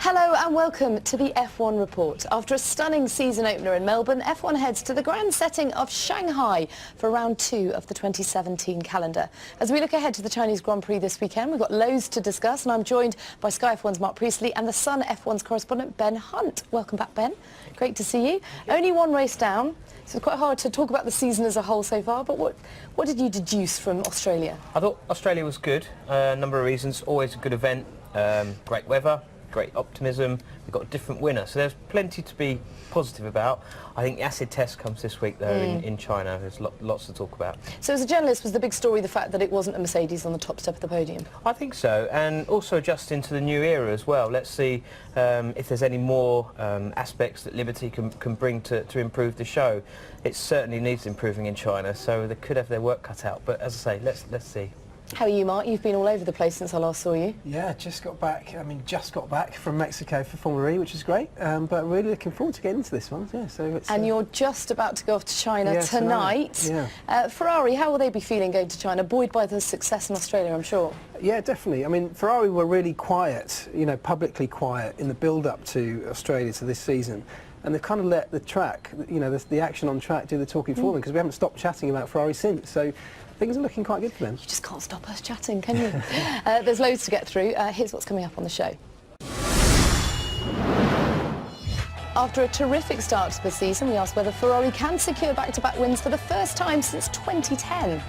Hello and welcome to the F1 Report. After a stunning season opener in Melbourne, F1 heads to the grand setting of Shanghai for round 2 of the 2017 calendar. As we look ahead to the Chinese Grand Prix this weekend, we've got loads to discuss, and I'm joined by Sky F1's Mark Priestley and the Sun F1's correspondent Ben Hunt. Welcome back, Ben. Great to see you. Only one race down, so it's quite hard to talk about the season as a whole so far, but what did you deduce from Australia? I thought Australia was good, a number of reasons. Always a good event, great weather, great optimism. We've got a different winner, so there's plenty to be positive about. I think the acid test comes this week though in China. There's lots to talk about. So as a journalist, was the big story the fact that it wasn't a Mercedes on the top step of the podium? I think so, and also adjusting to the new era as well. Let's see if there's any more aspects that Liberty can bring to improve the show. It certainly needs improving in China, so they could have their work cut out, but as I say, let's see. How are you, Mark? You've been all over the place since I last saw you. Yeah, just got back from Mexico for Formula E, which is great, but really looking forward to getting into this one. Yeah, so it's, and you're just about to go off to China tonight. Yeah. Ferrari, how will they be feeling going to China? Buoyed by the success in Australia, I'm sure. Yeah, definitely. I mean, Ferrari were really quiet, publicly quiet in the build-up to Australia, to this season. And they've kind of let the track, the action on track do the talking for them, because we haven't stopped chatting about Ferrari since. So things are looking quite good for them. You just can't stop us chatting, can you? There's loads to get through. Here's what's coming up on the show. After a terrific start to the season, we asked whether Ferrari can secure back-to-back wins for the first time since 2010.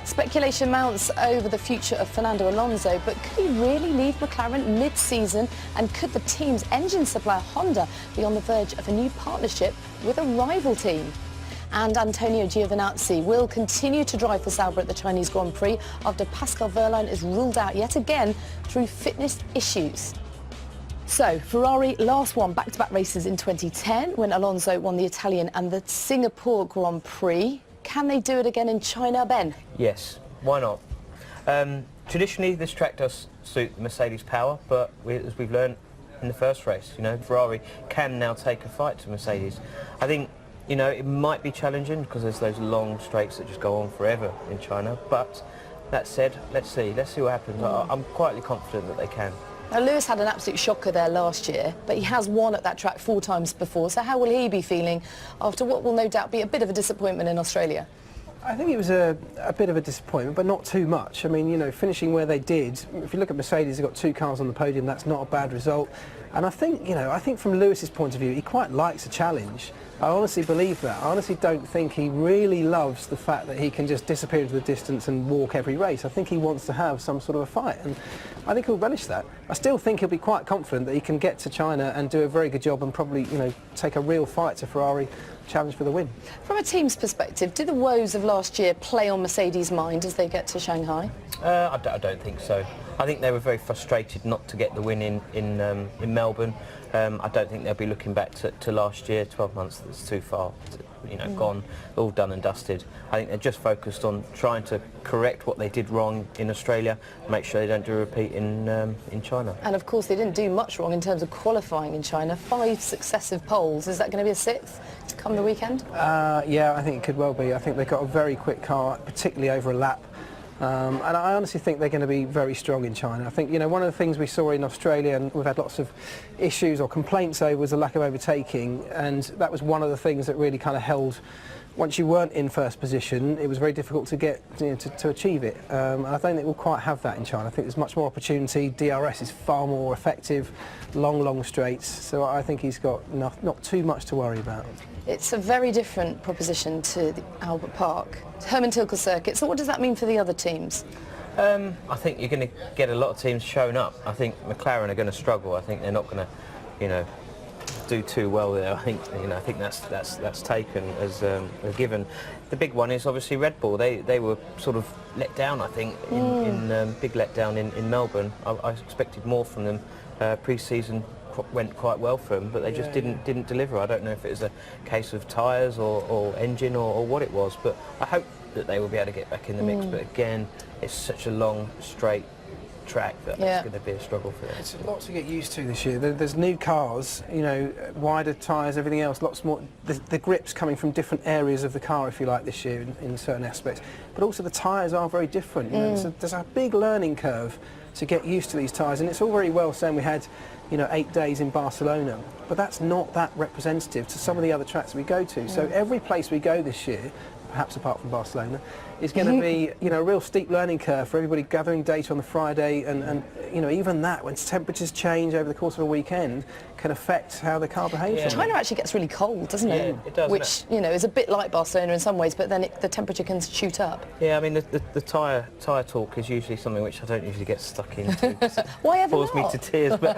Speculation mounts over the future of Fernando Alonso, but could he really leave McLaren mid-season, and could the team's engine supplier Honda be on the verge of a new partnership with a rival team? And Antonio Giovinazzi will continue to drive for Sauber at the Chinese Grand Prix after Pascal Wehrlein is ruled out yet again through fitness issues. So, Ferrari last won back-to-back races in 2010 when Alonso won the Italian and the Singapore Grand Prix. Can they do it again in China, Ben? Yes, why not? Traditionally, this track does suit Mercedes power, but as we've learned in the first race, Ferrari can now take a fight to Mercedes. I think, it might be challenging because there's those long straights that just go on forever in China, but that said, let's see what happens. I'm quietly confident that they can. Now, Lewis had an absolute shocker there last year, but he has won at that track 4 times before, so how will he be feeling after what will no doubt be a bit of a disappointment in Australia? I think it was a bit of a disappointment, but not too much. I mean, finishing where they did, if you look at Mercedes, they've got 2 cars on the podium, that's not a bad result. And I think from Lewis's point of view, he quite likes a challenge. I honestly believe that. I honestly don't think he really loves the fact that he can just disappear into the distance and walk every race. I think he wants to have some sort of a fight, and I think he'll relish that. I still think he'll be quite confident that he can get to China and do a very good job and probably, take a real fight to Ferrari, challenge for the win. From a team's perspective, do the woes of last year play on Mercedes' mind as they get to Shanghai? I don't think so. I think they were very frustrated not to get the win in Melbourne. I don't think they'll be looking back to last year. 12 months, that's too far, gone, all done and dusted. I think they're just focused on trying to correct what they did wrong in Australia, make sure they don't do a repeat in China. And of course they didn't do much wrong in terms of qualifying in China. 5 successive poles. Is that going to be a 6th to come the weekend? Yeah, I think it could well be. I think they've got a very quick car, particularly over a lap. And I honestly think they're going to be very strong in China. I think, one of the things we saw in Australia, and we've had lots of issues or complaints over, was the lack of overtaking, and that was one of the things that really kind of held. Once you weren't in first position, it was very difficult to get to achieve it. And I don't think we'll quite have that in China. I think there's much more opportunity. DRS is far more effective, long straights. So I think he's got not too much to worry about. It's a very different proposition to the Albert Park, Hermann Tilke circuit. So what does that mean for the other teams? I think you're going to get a lot of teams shown up. I think McLaren are going to struggle. I think they're not going to, do too well there. I think that's taken as a given. The big one is obviously Red Bull. They were sort of let down. I think in big letdown in Melbourne. I expected more from them. Pre-season went quite well for them, but they just didn't deliver. I don't know if it was a case of tyres or engine or what it was, but I hope that they will be able to get back in the mix. But again, it's such a long straight track that it's going to be a struggle for them. It's a lot to get used to this year. There's new cars, wider tyres, everything else, lots more. The grip's coming from different areas of the car, if you like, this year in certain aspects. But also the tyres are very different. There's a big learning curve to get used to these tyres. And it's all very well saying we had, 8 days in Barcelona, but that's not that representative to some of the other tracks we go to. So every place we go this year, perhaps apart from Barcelona, is going to be, a real steep learning curve for everybody gathering data on the Friday, and even that, when temperatures change over the course of a weekend, can affect how the car behaves. Yeah. China actually gets really cold, doesn't it? Yeah, it does. Which, is a bit like Barcelona in some ways, but then the temperature can shoot up. Yeah, I mean, the tyre talk is usually something which I don't usually get stuck into. Why ever bores me not? to tears. But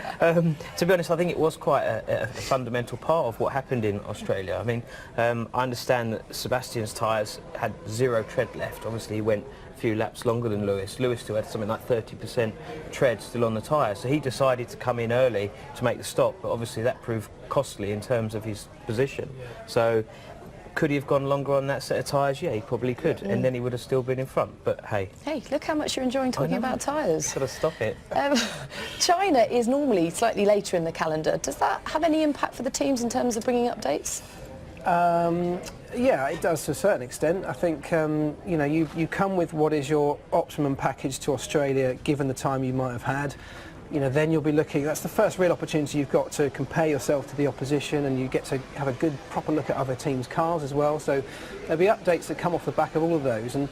to be honest, I think it was quite a fundamental part of what happened in Australia. I mean, I understand that Sebastian's tyres had 0 tread left. Obviously, he went a few laps longer than Lewis. Lewis still had something like 30% tread still on the tyre, so he decided to come in early to make the stop, but obviously that proved costly in terms of his position. So could he have gone longer on that set of tyres? Yeah, he probably could, and then he would have still been in front, but hey. Hey, look how much you're enjoying talking about tyres. Got to stop it. China is normally slightly later in the calendar. Does that have any impact for the teams in terms of bringing updates? Yeah, it does to a certain extent. I think you come with what is your optimum package to Australia, given the time you might have had. Then you'll be looking. That's the first real opportunity you've got to compare yourself to the opposition, and you get to have a good, proper look at other teams' cars as well. So there'll be updates that come off the back of all of those, and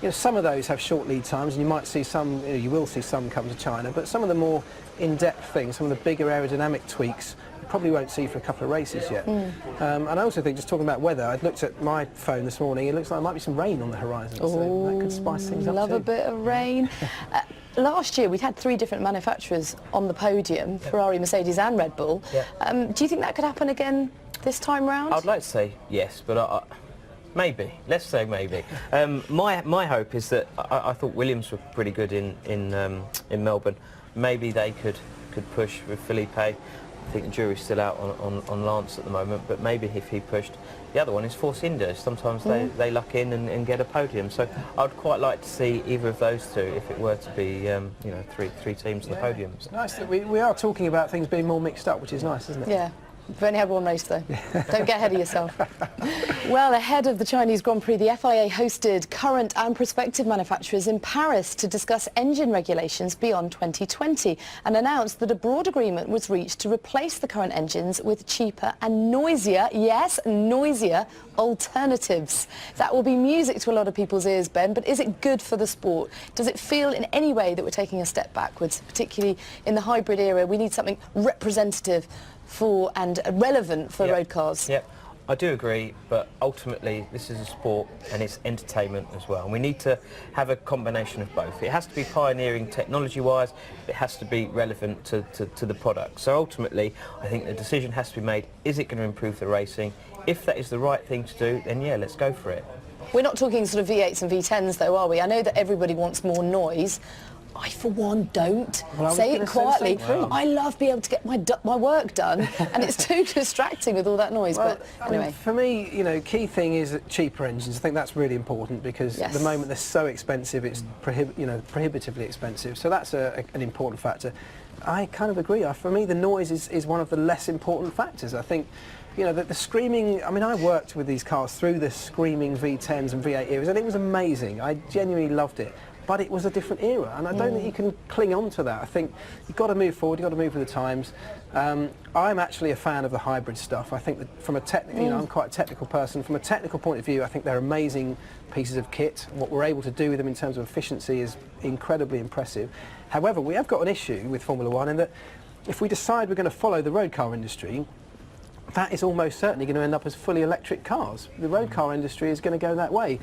some of those have short lead times, and you might see some. You will see some come to China, but some of the more in-depth things, some of the bigger aerodynamic tweaks, you probably won't see for a couple of races yet. And I also think, just talking about weather, I looked at my phone this morning. It looks like there might be some rain on the horizon, so that could spice things up Love too. a bit of rain. Last year we'd had 3 different manufacturers on the podium, Ferrari, Mercedes and Red Bull. Do you think that could happen again this time round? I'd like to say yes, but maybe. Let's say maybe. My hope is that I thought Williams were pretty good in Melbourne. Maybe they could push with Felipe. I think the jury's still out on Lance at the moment, but maybe if he pushed. The other one is Force India. Sometimes they luck in and get a podium. So I'd quite like to see either of those two if it were to be three teams on the podium. It's nice that we are talking about things being more mixed up, which is nice, isn't it? Yeah. We've only had one race though. Don't get ahead of yourself. Well, ahead of the Chinese Grand Prix, the FIA hosted current and prospective manufacturers in Paris to discuss engine regulations beyond 2020 and announced that a broad agreement was reached to replace the current engines with cheaper and noisier, yes, noisier alternatives. That will be music to a lot of people's ears, Ben, but is it good for the sport? Does it feel in any way that we're taking a step backwards, particularly in the hybrid era? We need something representative for and relevant for road cars. Yep, I do agree, but ultimately this is a sport and it's entertainment as well. And we need to have a combination of both. It has to be pioneering technology-wise, it has to be relevant to the product. So ultimately, I think the decision has to be made, is it going to improve the racing? If that is the right thing to do, then yeah, let's go for it. We're not talking sort of V8s and V10s though, are we? I know that everybody wants more noise. I, for one, don't. Say it quietly. I love being able to get my work done, and it's too distracting with all that noise. Well, but anyway. I mean, for me, key thing is cheaper engines. I think that's really important because at the moment they're so expensive, it's prohibitively expensive. So that's an important factor. I kind of agree. For me, the noise is one of the less important factors. I think, the screaming. I mean, I worked with these cars through the screaming V10s and V8 eras, and it was amazing. I genuinely loved it. But it was a different era, and I don't think you can cling on to that. I think you've got to move forward, you've got to move with the times. I'm actually a fan of the hybrid stuff. I think that from a technical, I'm quite a technical person. From a technical point of view, I think they're amazing pieces of kit. What we're able to do with them in terms of efficiency is incredibly impressive. However, we have got an issue with Formula One in that if we decide we're going to follow the road car industry, that is almost certainly going to end up as fully electric cars. The road car industry is going to go that way.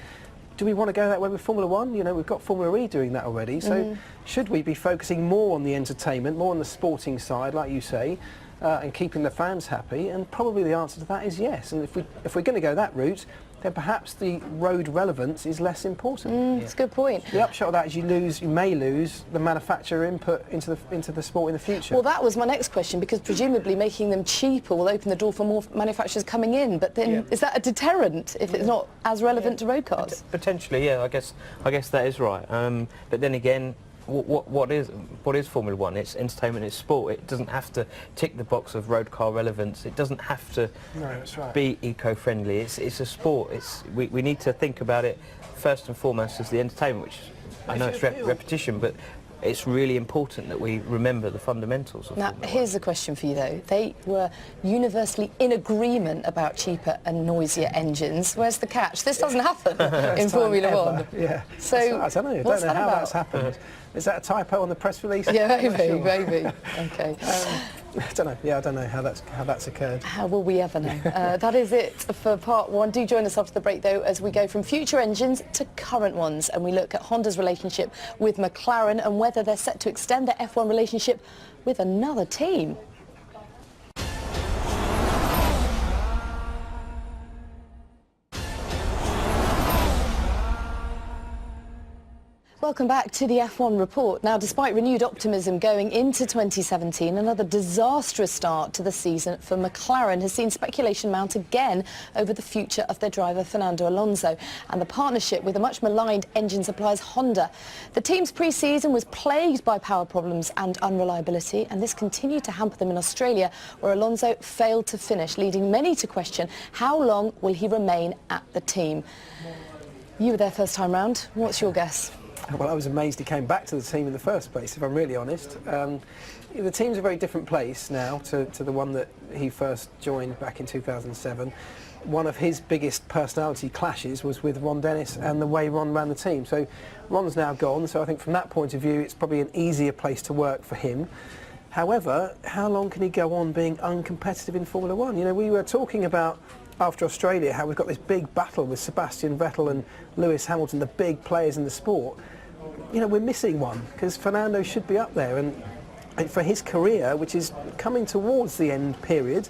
Do we want to go that way with Formula One? We've got Formula E doing that already. So should we be focusing more on the entertainment, more on the sporting side, like you say, and keeping the fans happy? And probably the answer to that is yes. And if we're going to go that route, then perhaps the road relevance is less important. That's a good point. The upshot of that is you may lose the manufacturer input into the sport in the future. Well, that was my next question, because presumably making them cheaper will open the door for more manufacturers coming in. But then, is that a deterrent if it's not as relevant to road cars? Potentially, yeah. I guess that is right. But then again, what is Formula One? It's entertainment, it's sport. It doesn't have to tick the box of road car relevance. It doesn't have to be eco-friendly. It's a sport. We need to think about it first and foremost as the entertainment, which I know it's repetition, but it's really important that we remember the fundamentals of Now, Formula here's a question for you, though. They were universally in agreement about cheaper and noisier engines. Where's the catch? This doesn't happen in Formula One. Yeah. So, I don't know. I what's don't know that how about? that's happened. Is that a typo on the press release? Yeah, I'm not maybe, sure. maybe. Okay. I don't know. Yeah, I don't know how that's occurred. How will we ever know? That is it for part one. Do join us after the break, though, as we go from future engines to current ones, and we look at Honda's relationship with McLaren and whether they're set to extend their F1 relationship with another team. Welcome back to the F1 report. Now, despite renewed optimism going into 2017, another disastrous start to the season for McLaren has seen speculation mount again over the future of their driver Fernando Alonso and the partnership with the much maligned engine suppliers Honda. The team's pre-season was plagued by power problems and unreliability, and this continued to hamper them in Australia, where Alonso failed to finish, leading many to question how long will he remain at the team. You were there first time round. What's your guess? Well, I was amazed he came back to the team in the first place, if I'm really honest. The team's a very different place now to the one that he first joined back in 2007. One of his biggest personality clashes was with Ron Dennis and the way Ron ran the team. So Ron's now gone, so I think from that point of view it's probably an easier place to work for him. However, how long can he go on being uncompetitive in Formula One? You know, we were talking about after Australia how we've got this big battle with Sebastian Vettel and Lewis Hamilton, the big players in the sport. You know, we're missing one because Fernando should be up there, and for his career, which is coming towards the end period,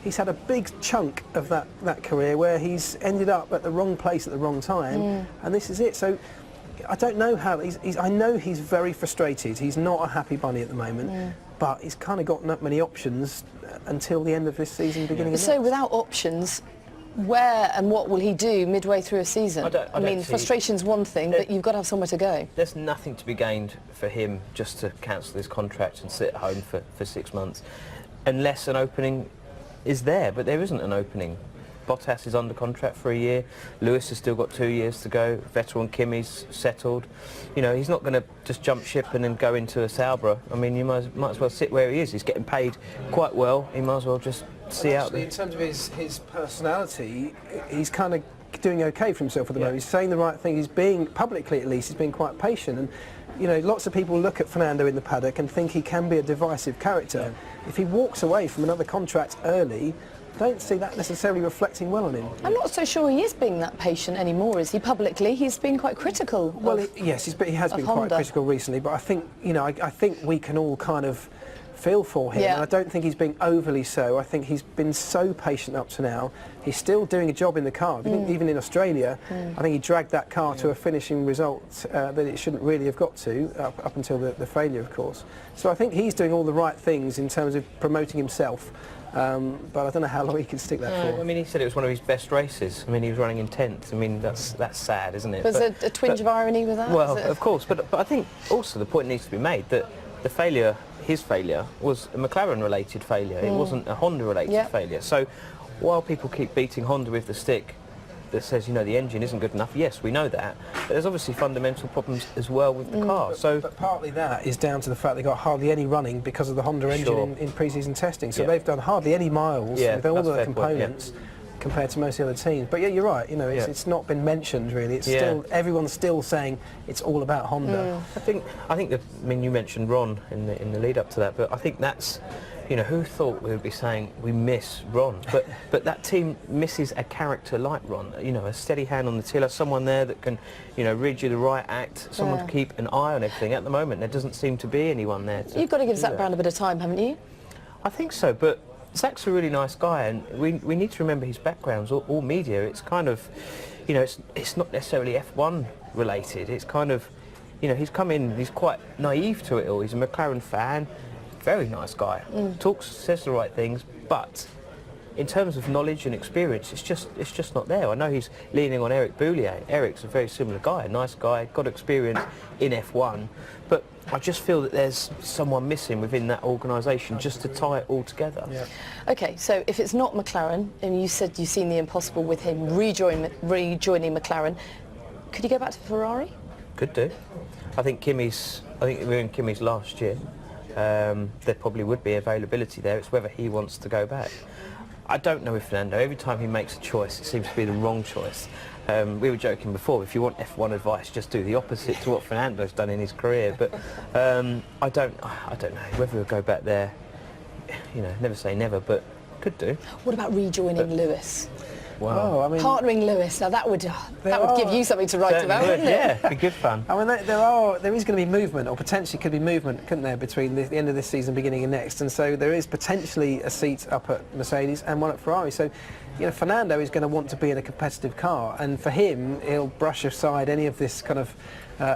he's had a big chunk of that career where he's ended up at the wrong place at the wrong time, and this is it. So I don't know how, I know he's very frustrated. He's not a happy bunny at the moment, but he's kind of got not many options until the end of this season, beginning of So next. without options, where and what will he do midway through a season? I mean, see- frustration's one thing, but you've got to have somewhere to go. There's nothing to be gained for him just to cancel his contract and sit at home for 6 months, unless an opening is there, but there isn't an opening. Bottas is under contract for a year, Lewis has still got 2 years to go, Vettel and Kimi's settled. You know, he's not going to just jump ship and then go into a Sauber. I mean, you might as well sit where he is. He's getting paid quite well, he might as well just see out Actually, there. in terms of his personality, he's kind of doing okay for himself at the moment. He's saying the right thing. He's being, publicly at least, he's being quite patient. And, you know, lots of people look at Fernando in the paddock and think he can be a divisive character. If he walks away from another contract early, I don't see that necessarily reflecting well on him. I'm not so sure he is being that patient anymore, is he? Publicly, he's been quite critical. Well, of, yes, he has been quite Honda. critical recently, but I think, you know, I think we can all kind of feel for him, Yeah. and I don't think he's being overly so. I think he's been so patient up to now. He's still doing a job in the car. Even in Australia, I think he dragged that car to a finishing result that it shouldn't really have got to, up until the failure, of course. So I think he's doing all the right things in terms of promoting himself. But I don't know how long he can stick that for. I mean, he said it was one of his best races. I mean, he was running in 10th. I mean, that's sad, isn't it? There's a twinge of irony with that? Well, is it? of course, but I think also the point needs to be made that the failure, his failure, was a McLaren-related failure. It wasn't a Honda-related failure. So while people keep beating Honda with the stick that says, you know, the engine isn't good enough, yes, we know that, but there's obviously fundamental problems as well with the car. But partly that is down to the fact they got hardly any running because of the Honda engine in pre-season testing. So they've done hardly any miles with all that's the a fair components compared to most of the other teams. But yeah, you're right. You know, it's not been mentioned really. It's still, everyone's still saying it's all about Honda. I think I mean, you mentioned Ron in the lead up to that, but I think that's, you know, who thought we would be saying we miss Ron? But that team misses a character like Ron, you know, a steady hand on the tiller, someone there that can, you know, read you the right act, someone to keep an eye on everything. At the moment, there doesn't seem to be anyone there. You've got to give do Zach that. Brown a bit of time, haven't you? I think so, but Zach's a really nice guy, and we need to remember his background's all media. It's kind of, you know, it's not necessarily F1 related. It's kind of, you know, he's come in, he's quite naive to it all. He's a McLaren fan, very nice guy, talks, says the right things, but in terms of knowledge and experience, it's just not there. I know he's leaning on Eric Boulier. Eric's a very similar guy, a nice guy, got experience in F1, but I just feel that there's someone missing within that organisation just to tie it all together. Yeah. Okay, so if it's not McLaren, and you said you've seen the impossible with him rejoining McLaren, could he go back to Ferrari? Could do. I think Kimi's I think we were in Kimi's last year. There probably would be availability there. It's whether he wants to go back. I don't know with Fernando. Every time he makes a choice, it seems to be the wrong choice. We were joking before, if you want F1 advice, just do the opposite to what Fernando's done in his career. But I don't know whether he'll go back there. You know, never say never, but could do. What about rejoining Lewis? Wow. Oh, I mean, Partnering Lewis, now that would give you something to write Certainly about, would, wouldn't it? yeah, it'd be good fun. I mean, there is going to be movement, or potentially could be movement, couldn't there, between the end of this season, beginning of next, and so there is potentially a seat up at Mercedes and one at Ferrari. So, you know, Fernando is going to want to be in a competitive car, and for him, he'll brush aside any of this kind of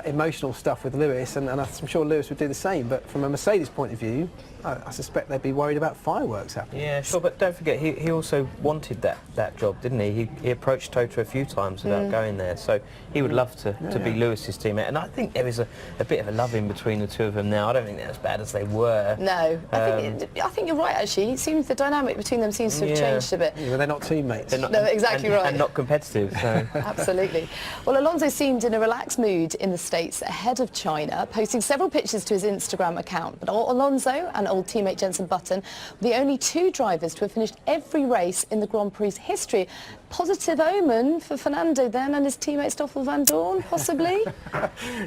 emotional stuff with Lewis, and I'm sure Lewis would do the same. But from a Mercedes point of view, I suspect they'd be worried about fireworks happening. Yeah, sure, but don't forget, he also wanted that job, didn't he? He approached Toto a few times about going there, so he would love to be Lewis's teammate. And I think there is a bit of a love in between the two of them now. I don't think they're as bad as they were. No, I think you're right, actually. It seems the dynamic between them seems to have changed a bit. Yeah, well, they're not teammates. They're not, No, exactly right. And not competitive, so... Absolutely. Well, Alonso seemed in a relaxed mood in the States ahead of China, posting several pictures to his Instagram account. But Alonso and old teammate Jenson Button were the only two drivers to have finished every race in the Grand Prix history. Positive omen for Fernando then and his teammate Stoffel van Dorn, possibly?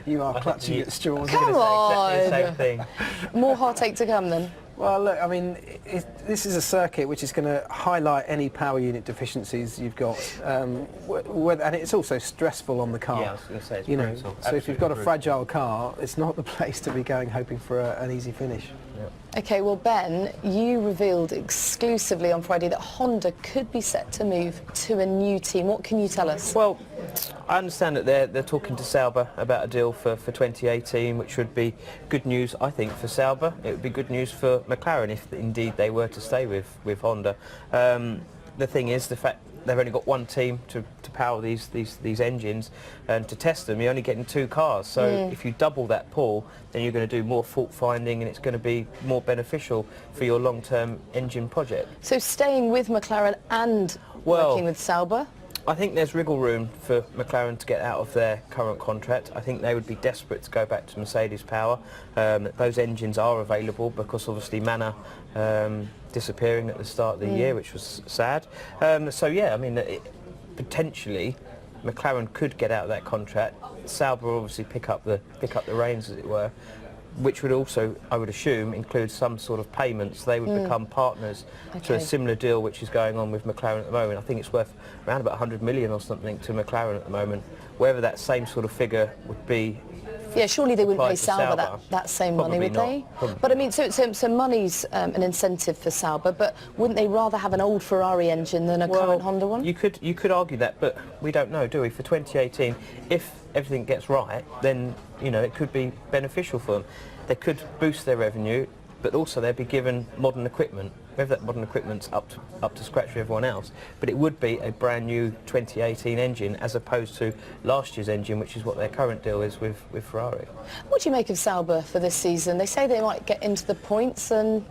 You are clutching at straws. Come on! Exactly the same thing. More heartache to come then. Well, look, I mean, this is a circuit which is going to highlight any power unit deficiencies you've got, and it's also stressful on the car. Yeah, I was going to say, it's you know, brutal. so if you've got a Absolutely fragile car, it's not the place to be going hoping for an easy finish. OK, well, Ben, you revealed exclusively on Friday that Honda could be set to move to a new team. What can you tell us? Well, I understand that they're talking to Sauber about a deal for 2018, which would be good news, I think, for Sauber. It would be good news for McLaren if indeed they were to stay with Honda. The thing is, the fact they've only got one team to power these engines and to test them, you're only getting two cars. So if you double that pool, then you're going to do more fault finding and it's going to be more beneficial for your long-term engine project. So staying with McLaren and working with Sauber? I think there's wriggle room for McLaren to get out of their current contract. I think they would be desperate to go back to Mercedes power. Those engines are available because obviously Manor disappearing at the start of the year, which was sad. So yeah, I mean, potentially McLaren could get out of that contract. Sauber will obviously pick up the reins, as it were, which would also, I would assume, include some sort of payments. They would become partners to a similar deal which is going on with McLaren at the moment. I think it's worth around about 100 million or something to McLaren at the moment. Whether that same sort of figure would be... Yeah, surely they wouldn't pay Sauber Sauber. that same money, would they? Probably. But I mean, so money's an incentive for Sauber, but wouldn't they rather have an old Ferrari engine than a current Honda one? You could argue that, but we don't know, do we? For 2018, if everything gets right, then you know it could be beneficial for them. They could boost their revenue, but also they'd be given modern equipment. Whether that modern equipment's up to scratch with everyone else, but it would be a brand new 2018 engine as opposed to last year's engine, which is what their current deal is with Ferrari. What do you make of Sauber for this season? They say they might get into the points, and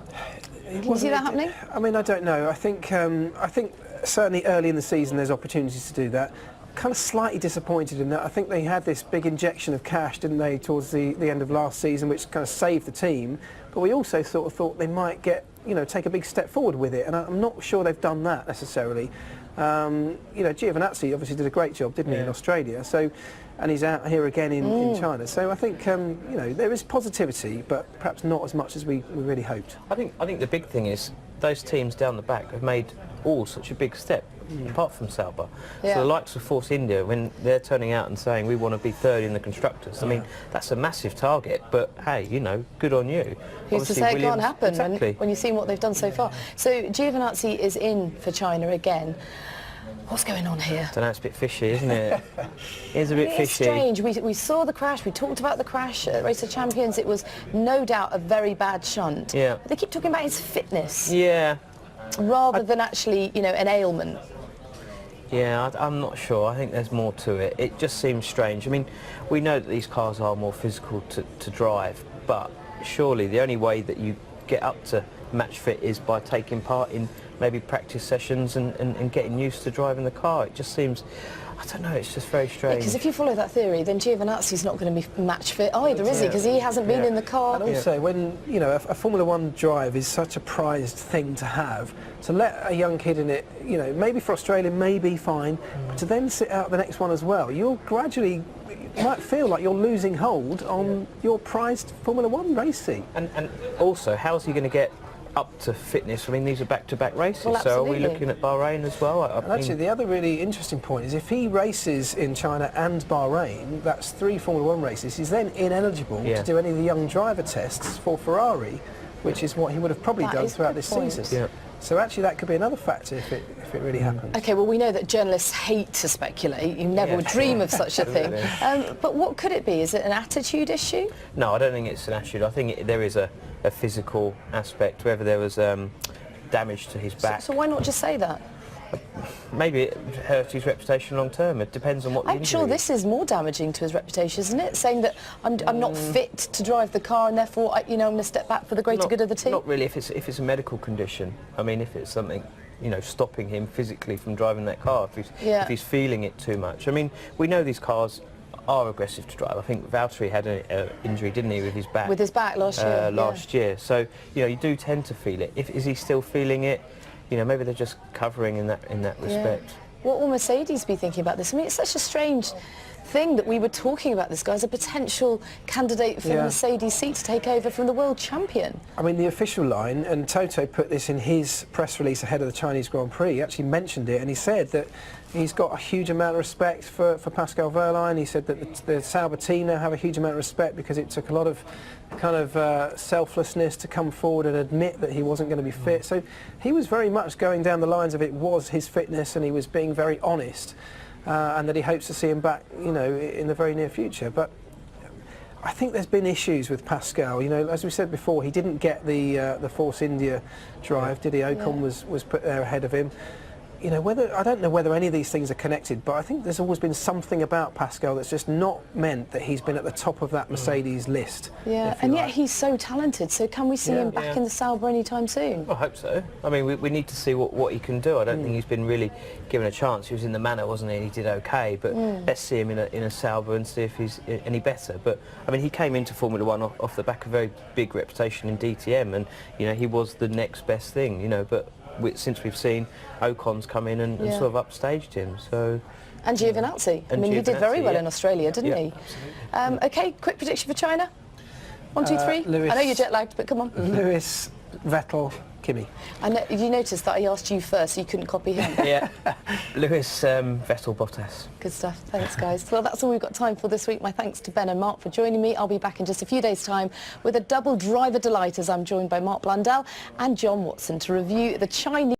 can you see that happening? I mean, I don't know. I think certainly early in the season there's opportunities to do that. Kind of slightly disappointed in that. I think they had this big injection of cash, didn't they, towards the end of last season, which kind of saved the team. But we also sort of thought they might get, take a big step forward with it, and I'm not sure they've done that necessarily. Giovinazzi obviously did a great job, didn't he, in Australia? So, and he's out here again in China. So I think there is positivity, but perhaps not as much as we really hoped. I think the big thing is those teams down the back have made all such a big step. Apart from Sauber. Yeah. So the likes of Force India, when they're turning out and saying we want to be third in the constructors, I mean, that's a massive target, but hey, good on you. Who's to say it can't happen exactly. when you've seen what they've done so far? So Giovinazzi is in for China again. What's going on here? I don't know, it's a bit fishy, isn't it? It's a bit fishy. It's strange. We saw the crash, we talked about the crash at Race of Champions. It was no doubt a very bad shunt. Yeah. But they keep talking about his fitness. Yeah. Rather than actually, an ailment. Yeah, I'm not sure. I think there's more to it. It just seems strange. I mean, we know that these cars are more physical to drive, but surely the only way that you get up to match fit is by taking part in maybe practice sessions and getting used to driving the car. It just seems, I don't know, it's just very strange. Because if you follow that theory, then Giovinazzi's not going to be match fit either, is he? Because he hasn't been in the car. And also, when a Formula One drive is such a prized thing to have, to let a young kid in it, maybe for Australia, maybe fine, but to then sit out the next one as well, you'll gradually might feel like you're losing hold on your prized Formula One race seat. And also, how's he going to get up to fitness? I mean, these are back-to-back races, Well, so are we looking at Bahrain as well? Actually, the other really interesting point is if he races in China and Bahrain, that's 3 Formula One races, he's then ineligible to do any of the young driver tests for Ferrari, which is what he would have probably done throughout this season. Yeah. So actually that could be another factor if it really happens. OK, well, we know that journalists hate to speculate. You never would dream of such a thing. But what could it be? Is it an attitude issue? No, I don't think it's an attitude. I think there is a physical aspect, whether there was damage to his back. So why not just say that? Maybe it hurt his reputation long term. It depends on what the I'm sure injury this is more damaging to his reputation, isn't it? Saying that I'm not fit to drive the car and therefore I'm going to step back for the greater good of the team. Not really. If it's a medical condition. I mean, if it's something stopping him physically from driving that car, if he's feeling it too much. I mean, we know these cars are aggressive to drive. I think Valtteri had an injury, didn't he, with his back? With his back last year. So you do tend to feel it. Is he still feeling it? Maybe they're just covering in that respect. What will Mercedes be thinking about this? I mean, it's such a strange thing that we were talking about this guy as a potential candidate for the Mercedes seat to take over from the world champion. I mean, the official line, and Toto put this in his press release ahead of the Chinese Grand Prix, he actually mentioned it, and he said that he's got a huge amount of respect for Pascal Wehrlein. He said that the Sauber team now have a huge amount of respect because it took a lot of kind of selflessness to come forward and admit that he wasn't going to be fit. So he was very much going down the lines of it was his fitness, and he was being very honest, and that he hopes to see him back, in the very near future. But I think there's been issues with Pascal. As we said before, he didn't get the Force India drive, did he? Ocon was put there ahead of him. I don't know whether any of these things are connected, but I think there's always been something about Pascal that's just not meant that he's been at the top of that Mercedes list. Yeah, and yet he's so talented, so can we see him back in the Sauber anytime soon? I hope so. I mean, we need to see what he can do. I don't think he's been really given a chance. He was in the Manor, wasn't he? And he did okay, but let's see him in a Sauber and see if he's any better. But, I mean, he came into Formula One off the back of a very big reputation in DTM, and, he was the next best thing, but since we've seen Ocon's come in and sort of upstaged him, so... And Giovinazzi. I mean, he did very well in Australia, didn't he? Absolutely. OK, quick prediction for China. 1, 2, 3. Lewis, I know you're jet lagged, but come on. Lewis, Vettel, Kimi. I know, you noticed that I asked you first, so you couldn't copy him. Yeah. Lewis, Vettel, Bottas. Good stuff. Thanks, guys. Well, that's all we've got time for this week. My thanks to Ben and Mark for joining me. I'll be back in just a few days' time with a double driver delight as I'm joined by Mark Blundell and John Watson to review the Chinese